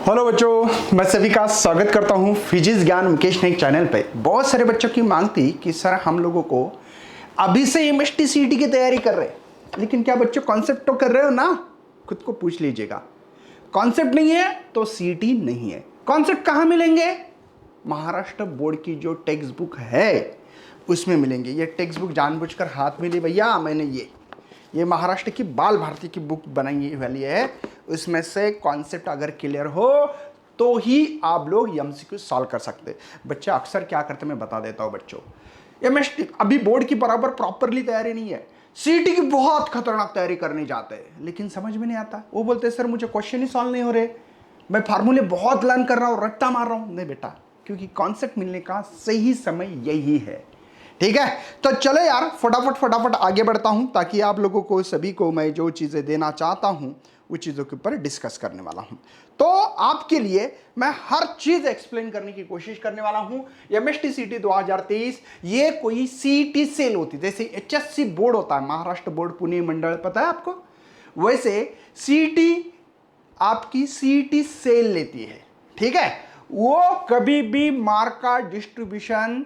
Hello बच्चों, मैं सभी का स्वागत करता हूं फिजिक्स ज्ञान मुकेश नाइक चैनल पे। बहुत सारे बच्चों की मांग थी कि सर हम लोगों को अभी से एमएसटी सीईटी की तैयारी कर रहे हैं, लेकिन क्या बच्चों कॉन्सेप्ट तो कर रहे हो ना? खुद को पूछ लीजिएगा। कॉन्सेप्ट नहीं है तो सीईटी नहीं है। कॉन्सेप्ट कहाँ मिलेंगे? महाराष्ट्र बोर्ड की जो टेक्स्ट बुक है उसमें मिलेंगे। ये टेक्स्ट बुक जानबूझकर हाथ में ली भैया मैंने, ये महाराष्ट्र की बाल भारती की बुक बनाई वाली है। उसमें से कॉन्सेप्ट अगर क्लियर हो तो ही आप लोग एमसीक्यू सॉल्व कर सकते। बच्चे अक्सर क्या करते मैं बता देता हूँ बच्चों, एमएसटी अभी बोर्ड की बराबर प्रॉपरली तैयारी नहीं है, सीईटी की बहुत खतरनाक तैयारी करने जाते हैं, लेकिन समझ में नहीं आता। वो बोलते हैं सर मुझे क्वेश्चन ही सॉल्व नहीं हो रहे, मैं फार्मूले बहुत लर्न कर रहा हूँ, रट्टा मार रहा हूँ। नहीं बेटा, क्योंकि कॉन्सेप्ट मिलने का सही समय यही है। ठीक है, तो चलो यार फटाफट आगे बढ़ता हूं, ताकि आप लोगों को सभी को मैं जो चीज़ें देना चाहता हूं उस चीज़ों के ऊपर डिस्कस करने वाला हूं। तो आपके लिए मैं हर चीज़ एक्सप्लेन करने की कोशिश करने वाला हूं। एमएसटी सीईटी 2023 ये कोई सीईटी सेल होती, जैसे एचएससी बोर्ड होता है, महाराष्ट्र बोर्ड पुणे मंडल, पता है आपको? वैसे सीईटी आपकी सीईटी सेल लेती है। ठीक है, वो कभी भी मार्क का डिस्ट्रीब्यूशन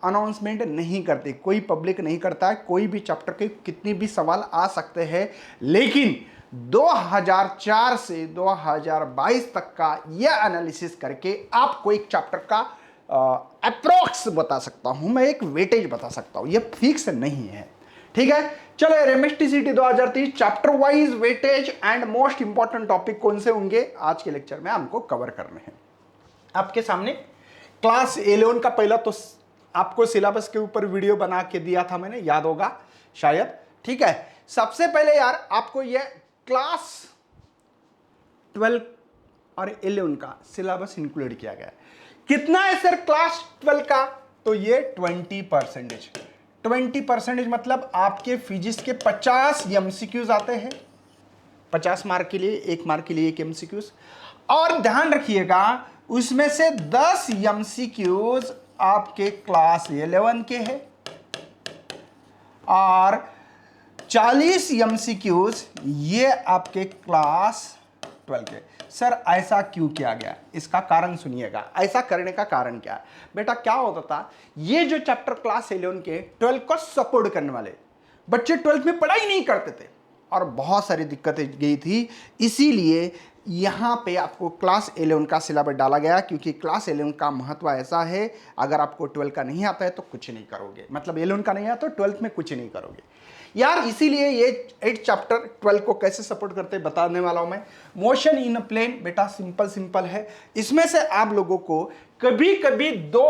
अनाउंसमेंट नहीं करते, कोई पब्लिक नहीं करता है। कोई भी चैप्टर के कितने भी सवाल आ सकते हैं, लेकिन 2004 से 2022 तक का यह एनालिसिस करके आपको एक चैप्टर का अप्रोक्स बता सकता हूं मैं, एक वेटेज बता सकता हूं, यह फिक्स नहीं है। ठीक है, चलो MST CET 2023 chapter wise weightage and most important topic कौन से होंगे आज के लेक्चर में हमको कवर करने हैं। आपके सामने क्लास 11 का पहला तो आपको सिलेबस के ऊपर वीडियो बना के दिया था मैंने, याद होगा शायद। ठीक है, सबसे पहले यार आपको ये क्लास 12 और 11 का सिलेबस इंक्लूड किया गया है। कितना है सर क्लास 12 का? तो ये 20%। 20% मतलब आपके फिजिक्स के 50 एमसीक्यूज आते हैं, 50 मार्क के लिए, 1 मार्क के लिए 1 एमसीक्यूज। और ध्यान रखिएगा उसमें से 10 एमसीक्यूज आपके क्लास 11 के हैं और 40 एमसीक्यूज ये आपके क्लास 12 के। सर ऐसा क्यों किया गया? इसका कारण सुनिएगा। ऐसा करने का कारण क्या है बेटा? क्या होता था, ये जो चैप्टर क्लास 11 के 12 को सपोर्ट करने वाले बच्चे 12 में पढ़ाई नहीं करते थे और बहुत सारी दिक्कतें गई थी, इसीलिए यहाँ पे आपको क्लास 11 का सिलेबस डाला गया। क्योंकि क्लास 11 का महत्व ऐसा है, अगर आपको 12 का नहीं आता है तो कुछ नहीं करोगे, मतलब 11 का नहीं आता तो 12th में कुछ नहीं करोगे यार। इसीलिए ये 8 चैप्टर 12 को कैसे सपोर्ट करते हैं बताने वाला हूं मैं। मोशन इन प्लेन बेटा सिंपल है। इसमें से आप लोगों को कभी कभी 2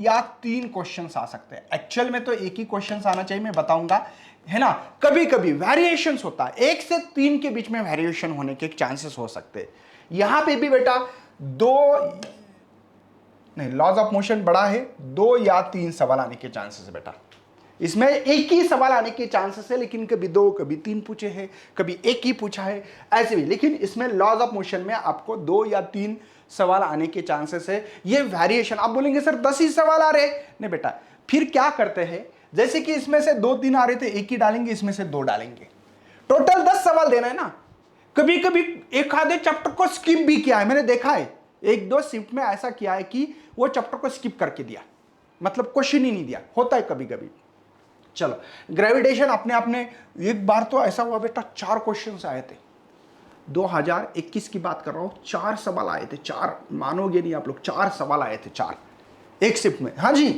या 3 क्वेश्चंस आ सकते हैं। एक्चुअल में तो एक ही क्वेश्चंस आना चाहिए, मैं बताऊंगा, है ना। कभी कभी वेरिएशंस होता है, 1 से 3 के बीच में वेरिएशन होने के चांसेस हो सकते हैं। यहां पे भी बेटा 2 नहीं, लॉज ऑफ मोशन बड़ा है, 2 या 3 सवाल आने के चांसेस है बेटा। इसमें एक ही सवाल आने के चांसेस है, लेकिन कभी 2 कभी 3 पूछे हैं, कभी एक ही पूछा है, ऐसे भी। लेकिन इसमें लॉज ऑफ मोशन में आपको 2 या 3 सवाल आने के चांसेस है। ये वेरिएशन, आप बोलेंगे सर 10 ही सवाल आ रहे, नहीं बेटा। फिर क्या करते हैं, जैसे कि इसमें से 2-3 आ रहे थे, एक ही डालेंगे, इसमें से 2 डालेंगे, टोटल 10 सवाल देना है ना। कभी कभी एक आधे चैप्टर को स्किप भी किया है, मैंने देखा है 1-2 शिफ्ट में ऐसा किया है कि वो चैप्टर को स्किप करके दिया, मतलब क्वेश्चन ही नहीं दिया, होता है कभी कभी। चलो ग्रेविटेशन अपने एक बार तो ऐसा हुआ बेटा 4 क्वेश्चन आए थे, 2021 की बात कर रहा हूं, 4 सवाल आए थे, 4, मानोगे नहीं आप लोग, 4 सवाल आए थे, 4 एक शिफ्ट में। हाँ जी,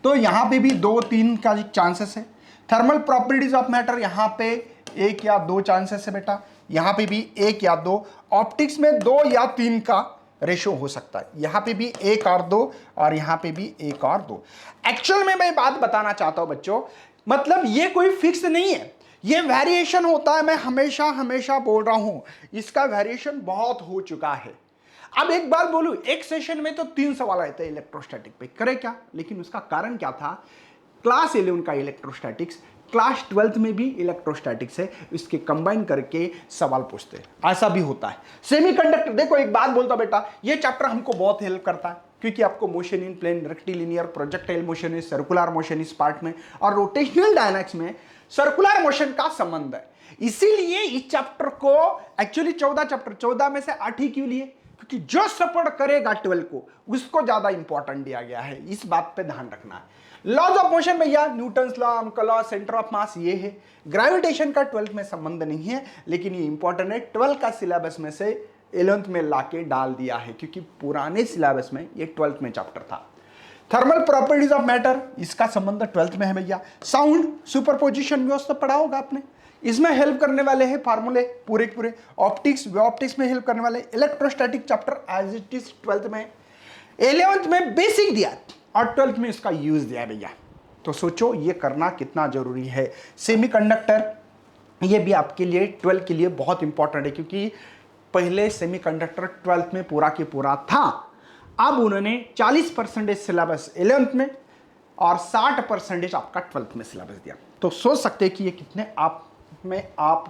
तो यहां पे भी 2-3 का चांसेस है। थर्मल प्रॉपर्टीज ऑफ मैटर, यहां पे 1 या 2 चांसेस है बेटा, यहां पे भी 1 या 2। ऑप्टिक्स में 2 या 3 का रेशो हो सकता है, यहां पे भी 1 और 2 और यहां पे भी 1 और 2। एक्चुअल में मैं बात बताना चाहता हूं बच्चों, मतलब ये कोई फिक्स नहीं है, ये वेरिएशन होता है। मैं हमेशा बोल रहा हूं, इसका वेरिएशन बहुत हो चुका है। अब एक बात बोलूं, एक सेशन में तो 3 सवाल आए थे इलेक्ट्रोस्टैटिक पे, करे क्या? लेकिन उसका कारण क्या था, क्लास 11 का इलेक्ट्रोस्टैटिक्स, क्लास 12th में भी इलेक्ट्रोस्टैटिक्स है, इसके कंबाइन करके सवाल पूछते हैं, ऐसा भी होता है। सेमीकंडक्टर, देखो एक बात बोलता बेटा, ये चैप्टर हमको बहुत हेल्प करता है, क्योंकि आपको motion in plane, rectilinear, projectile motion is, circular motion इस पार्ट में, और रोटेशनल डायनेमिक्स में सर्कुलर मोशन का संबंध है। इसीलिए इस चैप्टर को एक्चुअली 14 चैप्टर, 14 में से 8 ही क्यों लिए? क्योंकि जो सपोर्ट करेगा 12 को उसको ज्यादा इंपॉर्टेंट दिया गया है, इस बात पे ध्यान रखना है। लॉज ऑफ मोशन भैया न्यूटन्स लॉ, अम्का लॉ, सेंटर ऑफ मास ये है। ग्रेविटेशन का 12th में संबंध नहीं है, लेकिन ये इंपॉर्टेंट है। 12 का सिलेबस में से 11th में लाके डाल दिया है, क्योंकि पुराने सिलेबस में ये 12th में चैप्टर था। थर्मल प्रॉपर्टीज ऑफ मैटर, इसका संबंध 12th में है भैया। साउंड सुपरपोजिशन व्यवस्था पढ़ा होगा आपने, इसमें हेल्प करने वाले हैं फार्मूले पूरे पूरे। ऑप्टिक्स, वे ऑप्टिक्स में हेल्प करने वाले। Electrostatic chapter as it is 12th में, 11th में बेसिक दिया और 12th में इसका यूज दिया भैया। तो सोचो ये करना कितना जरूरी है। सेमीकंडक्टर, ये भी आपके लिए 12 के लिए बहुत इंपॉर्टेंट है, क्योंकि पहले सेमीकंडक्टर 12th में पूरा के पूरा था। अब उन्होंने 40% सिलेबस 11th में और 60% आपका 12th में सिलेबस दिया। तो सोच सकते हैं कि ये कितने आप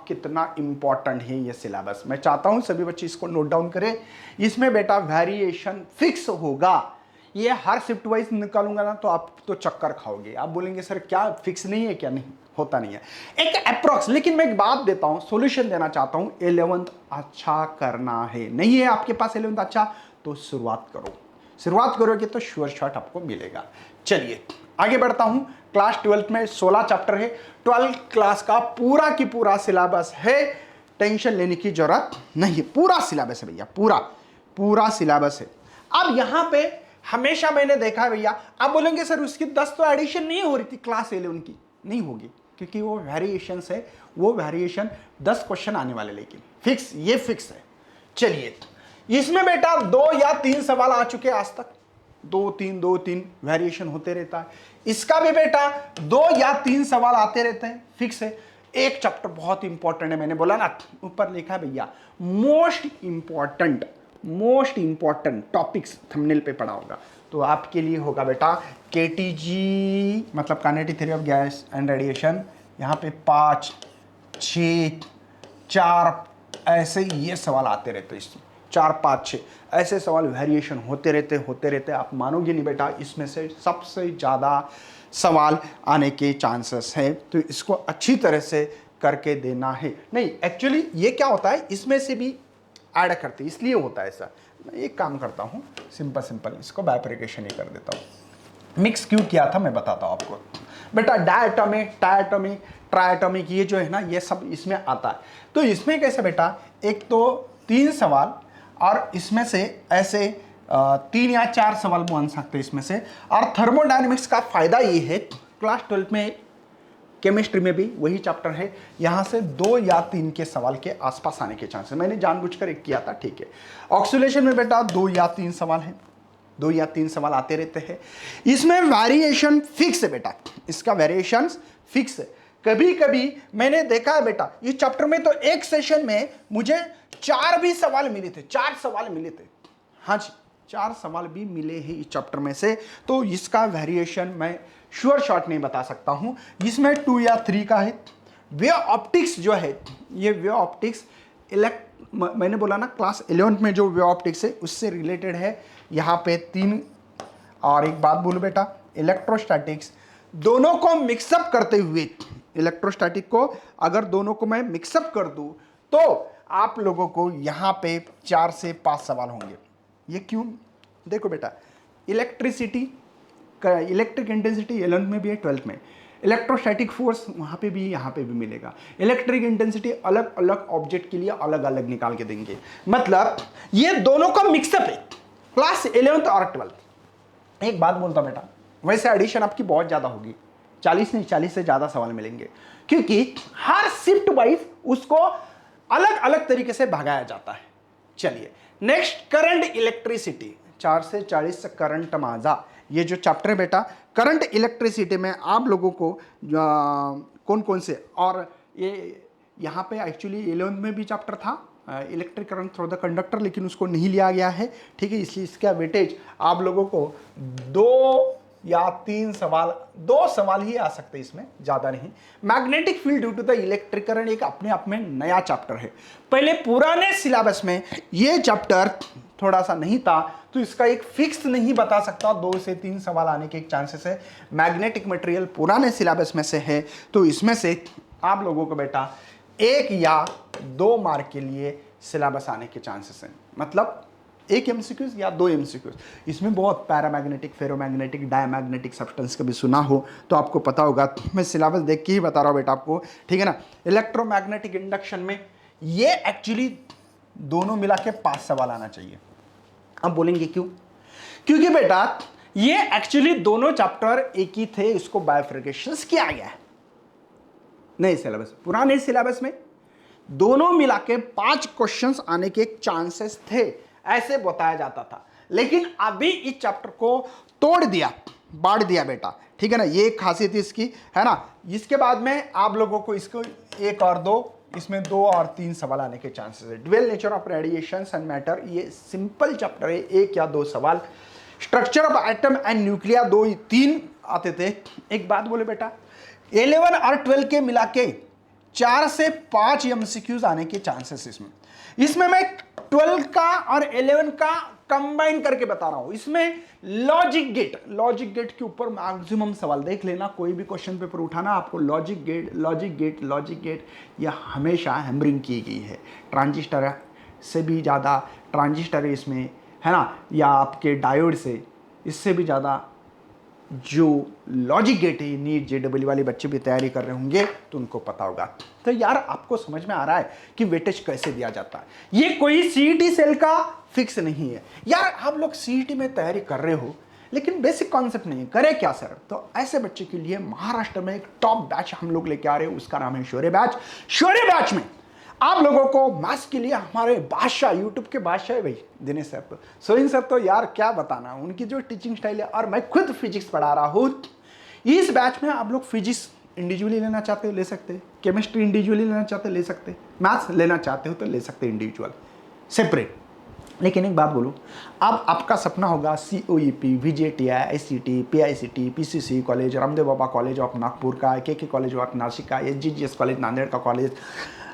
कितना इंपॉर्टेंट है ये सिलेबस। मैं चाहता हूं सभी बच्चे इसको नोट डाउन करें। इसमें बेटा वेरिएशन फिक्स होगा, ये हर शिफ्ट वाइज निकालूंगा ना तो आप तो चक्कर खाओगे। आप बोलेंगे सर क्या फिक्स नहीं है, क्या नहीं होता नहीं है, एक अप्रोक्स। लेकिन मैं एक बात देता हूं, सॉल्यूशन देना चाहता हूं। 11th अच्छा करना है, नहीं है आपके पास 11th अच्छा, तो शुरुआत करो। शुरुआत करोगे तो श्योर शॉट आपको मिलेगा। चलिए आगे बढ़ता हूं। क्लास 12th में 16 चैप्टर है। 12th क्लास का पूरा की पूरा सिलेबस है, टेंशन लेने की जरूरत नहीं। पूरा सिलेबस है भैया, पूरा सिलेबस है। अब यहां पे हमेशा मैंने देखा है भैया, आप बोलेंगे सर उसकी 10 तो एडिशन नहीं हो रही थी क्लास 11 की, नहीं होगी, क्योंकि वो वेरिएशन है। वो वेरिएशन 10 क्वेश्चन आने वाले, लेकिन फिक्स, ये फिक्स है। चलिए इसमें बेटा 2 या 3 सवाल आ चुके आज तक, 2-3 वेरिएशन होते रहता है। इसका भी बेटा 2 या 3 सवाल आते रहते हैं, फिक्स है। एक चैप्टर बहुत इंपॉर्टेंट है, मैंने बोला ना ऊपर लिखा है भैया, मोस्ट इंपॉर्टेंट टॉपिक्स थंबनेल पे पढ़ा होगा। तो आपके लिए होगा बेटा केटीजी, मतलब kinetic theory of gas and radiation. यहाँ पे 5, 6, 4 ऐसे ये सवाल आते रहते हैं। इसमें 4, 5, 6 ऐसे सवाल वेरिएशन होते रहते। आप मानोगे नहीं बेटा, इसमें से सबसे ज़्यादा सवाल आने के चांसेस हैं। तो इसको अच्छी तरह से करके देना है। नहीं एक्चुअली ये क्या होता है, इसमें से भी ऐड करते, इसलिए होता है ऐसा। मैं एक काम करता हूँ, सिंपल इसको बाइफरकेशन ही कर देता हूँ। मिक्स क्यों किया था मैं बताता हूँ आपको बेटा। डायटोमिक, टायटोमिक, ट्रायटोमिक, ये जो है ना, ये सब इसमें आता है। तो इसमें कैसे बेटा, एक तो 3 सवाल और इसमें से ऐसे 3 या 4 सवाल बन सकते हैं इसमें से। और थर्मोडायनेमिक्स का फायदा ये है, क्लास 12th में केमिस्ट्री में भी वही चैप्टर है, यहाँ से 2 या 3 के सवाल के आसपास आने के चांसेस, मैंने जानबूझकर एक किया था, ठीक है। ऑक्सीडेशन में बेटा 2 या 3 सवाल हैं, 2 या 3 सवाल आते रहते हैं। इसमें वेरिएशन फिक्स है बेटा, इसका वेरिएशन फिक्स है। कभी कभी मैंने देखा है बेटा, इस चैप्टर में तो एक सेशन में मुझे 4 भी सवाल मिले थे, 4 सवाल मिले थे। हाँ जी, 4 सवाल भी मिले हैं इस चैप्टर में से। तो इसका वेरिएशन मैं श्योर शॉट नहीं बता सकता हूं। इसमें 2 या 3 का है। वे ऑप्टिक्स जो है, ये वे ऑप्टिक्स मैंने बोला ना क्लास 11th में जो वे ऑप्टिक्स है उससे रिलेटेड है। यहाँ पे 3 और एक बात बोलूं बेटा, इलेक्ट्रोस्टैटिक्स, दोनों को मिक्सअप करते हुए, इलेक्ट्रोस्टैटिक को अगर दोनों को मैं मिक्सअप कर दूं तो आप लोगों को यहाँ पे 4 से 5 सवाल होंगे। ये क्यों, देखो बेटा, इलेक्ट्रिसिटी का, इलेक्ट्रिक इंटेंसिटी 11th में भी है, 12th में। इलेक्ट्रोस्टैटिक फोर्स वहाँ पे भी, यहाँ पे भी मिलेगा। इलेक्ट्रिक इंटेंसिटी अलग अलग ऑब्जेक्ट के लिए अलग अलग निकाल के देंगे। मतलब ये दोनों का मिक्सअप है, क्लास 11th और 12th। एक बात बोलता बेटा, वैसे एडिशन आपकी बहुत ज़्यादा होगी, 40 नहीं 40 से ज़्यादा सवाल मिलेंगे, क्योंकि हर शिफ्ट वाइज उसको अलग अलग तरीके से भगाया जाता है। चलिए नेक्स्ट, करंट इलेक्ट्रिसिटी, 4 से 40 करंट माजा, ये जो चैप्टर है बेटा करंट इलेक्ट्रिसिटी में आप लोगों को कौन कौन से, और ये यहाँ पे एक्चुअली 11th में भी चैप्टर था electric current through the conductor, लेकिन उसको नहीं लिया गया है, ठीक है। इसलिए इसका वेटेज आप लोगों को 2 या 3 सवाल, 2 सवाल ही आ सकते हैं इसमें, ज़्यादा नहीं। Magnetic field due to the electric current एक अपने आप में नया चैप्टर है। पहले पुराने सिलेबस में ये चैप्टर थोड़ा सा नहीं था, तो इसका एक फिक्स नहीं बता सकता, 2 से 3 सवाल आने के एक चांसेस है। मैग्नेटिक मटेरियल पुराने सिलेबस में से है, तो इसमें से आप लोगों को बेटा 1 या 2 मार्क के लिए सिलेबस आने के चांसेस हैं। मतलब एक एमसीक्यूज या 2 एमसीक्यूज। इसमें बहुत पैरामैग्नेटिक, फेरोमैग्नेटिक, डायमैग्नेटिक सब्सटेंस कभी सुना हो तो आपको पता होगा। मैं सिलेबस देख के ही बता रहा हूँ बेटा आपको, ठीक है ना। इलेक्ट्रोमैग्नेटिक इंडक्शन में ये एक्चुअली दोनों मिला के 5 सवाल आना चाहिए। अब बोलेंगे क्यों? क्योंकि बेटा ये एक्चुअली दोनों चैप्टर एक ही थे, इसको बाइफर्केशंस किया गया है नए सिलेबस। पुराने सिलेबस में दोनों मिला के 5 क्वेश्चंस आने के चांसेस थे, ऐसे बताया जाता था। लेकिन अभी इस चैप्टर को तोड़ दिया, बांट दिया बेटा, ठीक है ना। ये खासियत इसकी है ना। इसके बाद में आप लोगों को इसको 1 और 2, इसमें 2 और 3 सवाल आने के चांसेस है। Dual nature of radiation and matter, ये सिंपल चैप्टर है, 1 या 2 सवाल। Structure of atom and nuclei 2-3 आते थे। एक बात बोले बेटा, 11 और 12 के मिला के 4 से 5 एमसीक्यूज आने के चांसेस इसमें मैं 12 का और 11 का कंबाइन करके बता रहा हूं। इसमें लॉजिक गेट के ऊपर मैक्सिमम सवाल देख लेना। कोई भी क्वेश्चन पेपर उठाना, आपको लॉजिक गेट यह हमेशा हैमरिंग की गई है। ट्रांजिस्टर से भी ज़्यादा ट्रांजिस्टर इसमें है ना, या आपके डायोड से इससे भी ज़्यादा जो लॉजिक गेट है, नीट जेडब्ल्यू वाले बच्चे भी तैयारी कर रहे होंगे तो उनको पता होगा। तो यार आपको समझ में आ रहा है कि वेटेज कैसे दिया जाता है। ये कोई सीईटी सेल का फिक्स नहीं है यार। आप लोग सीईटी में तैयारी कर रहे हो लेकिन बेसिक कॉन्सेप्ट नहीं है, करे क्या सर? तो ऐसे बच्चे के लिए महाराष्ट्र में एक टॉप बैच हम लोग लेके आ रहे हैं, उसका नाम है शौर्य बैच। शौर्य बैच में आप लोगों को मैथ्स के लिए हमारे बादशाह, यूट्यूब के बादशाह है भाई दिनेश सर। तो सोइन सर तो यार क्या बताना, उनकी जो टीचिंग स्टाइल है। और मैं खुद फिजिक्स पढ़ा रहा हूँ। इस बैच में आप लोग फिजिक्स इंडिविजुअली लेना चाहते हो ले सकते हैं, केमिस्ट्री इंडिविजुअली लेना चाहते हो ले सकते हैं, मैथ्स लेना चाहते हो तो ले सकते हैं इंडिविजुअल सेपरेट। लेकिन एक बात बोलो, अब आपका सपना होगा COEP, VJTI, ICT, PICT, PCC college, Ramdev Baba college of Nagpur का, KK कॉलेज ऑफ नासिक का, SGGS कॉलेज नांदेड़ का कॉलेज,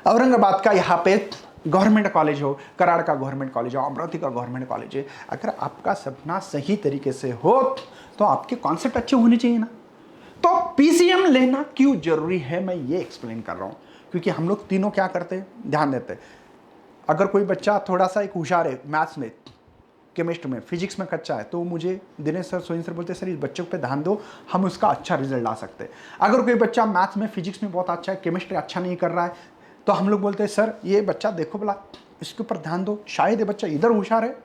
औरंगाबाद का यहाँ पे गवर्नमेंट कॉलेज हो, कराड़ का गवर्नमेंट कॉलेज हो, अमरावती का गवर्नमेंट कॉलेज है। अगर आपका सपना सही तरीके से हो तो आपके कॉन्सेप्ट अच्छे होने चाहिए ना। तो PCM लेना क्यों जरूरी है, मैं ये एक्सप्लेन कर रहा हूँ। क्योंकि हम लोग तीनों क्या करते हैं, ध्यान देते हैं। अगर कोई बच्चा थोड़ा सा एक होशियार है मैथ्स में, केमिस्ट्री में, फिजिक्स में कच्चा है, तो मुझे दिनेश सर, सोइन सर बोलते हैं सर इस बच्चों पे ध्यान दो, हम उसका अच्छा रिजल्ट ला सकते हैं। अगर कोई बच्चा मैथ्स में, फिजिक्स में बहुत अच्छा है, केमिस्ट्री अच्छा नहीं कर रहा है, तो हम लोग बोलते हैं सर ये बच्चा देखो भला, इसके ऊपर ध्यान दो, शायद ये बच्चा इधर होशियार है,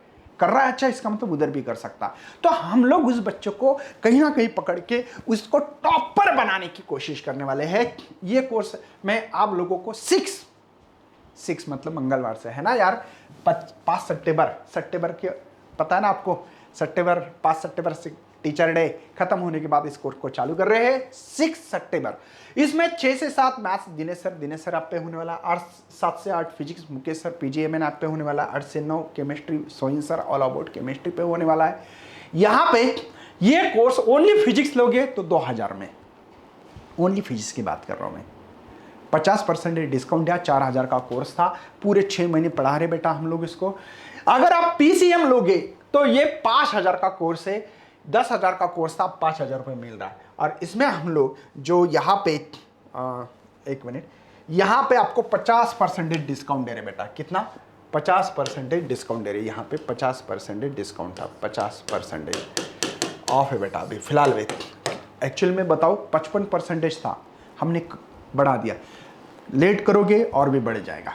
कर रहा है अच्छा, इसका मतलब उधर भी कर सकता है। तो हम लोग उस बच्चों को कहीं ना कहीं पकड़ के उसको टॉपर बनाने की कोशिश करने वाले हैं। ये कोर्स मैं आप लोगों को 6 मतलब मंगलवार से है ना यार, 5 सितंबर के पता है ना आपको, 5 सितंबर से टीचर डे खत्म होने के बाद इस कोर्स को चालू कर रहे हैं 6 सितंबर। इसमें 6 से 7 मैथ्स दिनेश सर आप पे होने वाला, 7 से 8 फिजिक्स मुकेश सर PGMN आप पे होने वाला, 8 से 9 chemistry Soin sir all about chemistry पे होने वाला है। यहाँ पे ये कोर्स ओनली फिजिक्स लोगे तो 2000 में, ओनली फिजिक्स की बात कर रहा हूँ मैं। 50% डिस्काउंट दिया, 4000 का कोर्स था, पूरे 6 महीने पढ़ा रहे बेटा हम लोग इसको। अगर आप PCM लोगे तो ये 5000 का कोर्स है, 10,000 का कोर्स था, 5,000 रुपये मिल रहा है। और इसमें हम लोग जो यहाँ पे एक मिनट, यहाँ पे आपको 50% डिस्काउंट दे रहे बेटा। कितना? 50% डिस्काउंट दे रहे। यहाँ पे 50% डिस्काउंट था, 50% ऑफ है बेटा अभी फिलहाल। वे एक्चुअल में बताओ 55% था, हमने बढ़ा दिया। लेट करोगे और भी बढ़ जाएगा।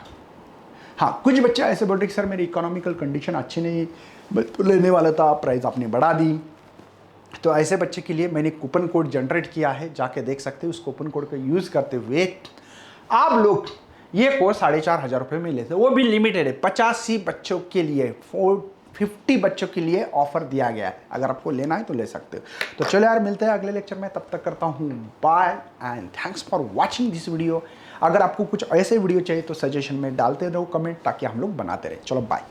हाँ, कुछ बच्चे ऐसे बोल रहे कि सर मेरी इकोनॉमिकल कंडीशन अच्छी नहीं, लेने वाला था, प्राइस आपने बढ़ा दी। तो ऐसे बच्चे के लिए मैंने कूपन कोड जनरेट किया है, जाके देख सकते हो। उस कूपन कोड का यूज़ करते हुए आप लोग ये कोर्स 4,500 रुपये में लेते, वो भी लिमिटेड है। 85 बच्चों के लिए, 50 बच्चों के लिए ऑफर दिया गया है। अगर आपको लेना है तो ले सकते हो। तो चलो यार, मिलते हैं अगले लेक्चर में, तब तक करता हूँ bye and thanks for watching this video. अगर आपको कुछ ऐसे वीडियो चाहिए तो सजेशन में डालते रहो कमेंट, ताकि हम लोग बनाते रहे। चलो बाय।